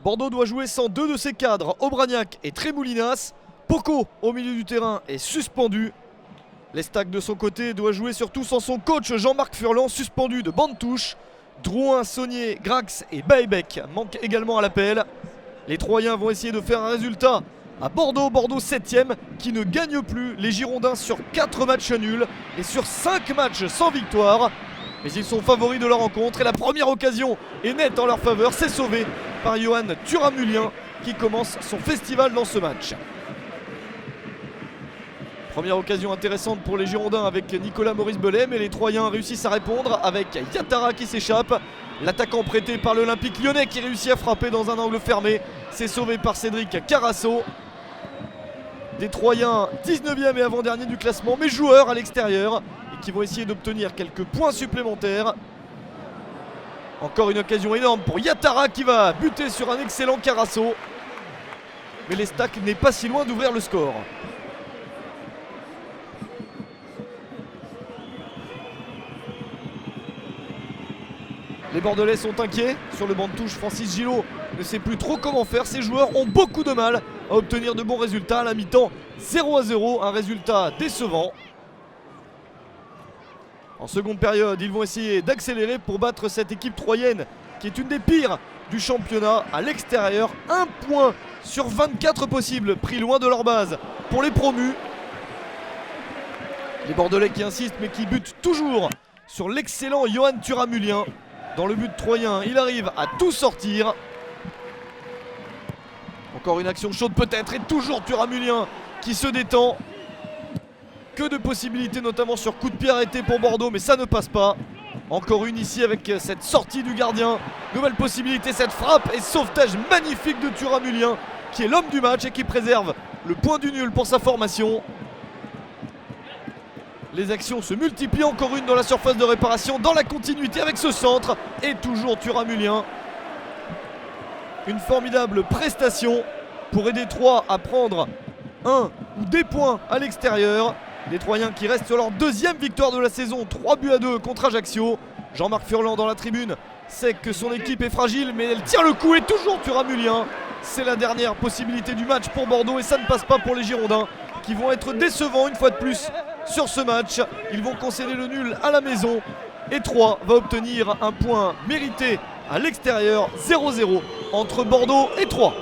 Bordeaux doit jouer sans deux de ses cadres, Aubragnac et Trémoulinas. Poco au milieu du terrain est suspendu. L'Estac de son côté doit jouer surtout sans son coach Jean-Marc Furlan, suspendu de bande touche. Drouin, Saunier, Grax et Baebec manquent également à l'appel. Les Troyens vont essayer de faire un résultat à Bordeaux. Bordeaux 7ème qui ne gagne plus. Les Girondins sur 4 matchs nuls et sur 5 matchs sans victoire. Mais ils sont favoris de la rencontre et la première occasion est nette en leur faveur. C'est sauvé par Johan Turamulien qui commence son festival dans ce match. Première occasion intéressante pour les Girondins avec Nicolas Maurice Belay, mais les Troyens réussissent à répondre avec Yatara qui s'échappe. L'attaquant prêté par l'Olympique Lyonnais qui réussit à frapper dans un angle fermé. C'est sauvé par Cédric Carasso. Des Troyens 19e et avant-dernier du classement, mais joueurs à l'extérieur et qui vont essayer d'obtenir quelques points supplémentaires. Encore une occasion énorme pour Yatara qui va buter sur un excellent Carasso. Mais l'Estac n'est pas si loin d'ouvrir le score. Les Bordelais sont inquiets. Sur le banc de touche, Francis Gillot ne sait plus trop comment faire. Ses joueurs ont beaucoup de mal à obtenir de bons résultats. À la mi-temps, 0-0, un résultat décevant. En seconde période, ils vont essayer d'accélérer pour battre cette équipe troyenne qui est une des pires du championnat à l'extérieur. 1 point sur 24 possibles, pris loin de leur base pour les promus. Les Bordelais qui insistent mais qui butent toujours sur l'excellent Johan Turamulien. Dans le but troyen, il arrive à tout sortir. Encore une action chaude peut-être et toujours Turamulien qui se détend. Que de possibilités notamment sur coup de pied arrêté pour Bordeaux, mais ça ne passe pas. Encore une ici avec cette sortie du gardien. Nouvelle possibilité, cette frappe et sauvetage magnifique de Turamulien qui est l'homme du match et qui préserve le point du nul pour sa formation. Les actions se multiplient, encore une dans la surface de réparation, dans la continuité avec ce centre. Et toujours Turamulien. Une formidable prestation pour aider Troyes à prendre un ou des points à l'extérieur. Les Troyens qui restent sur leur deuxième victoire de la saison, 3-2 contre Ajaccio. Jean-Marc Furlan dans la tribune sait que son équipe est fragile, mais elle tire le coup et toujours Turamulien. C'est la dernière possibilité du match pour Bordeaux et ça ne passe pas pour les Girondins qui vont être décevants une fois de plus sur ce match. Ils vont concéder le nul à la maison et Troyes va obtenir un point mérité à l'extérieur, 0-0 entre Bordeaux et Troyes.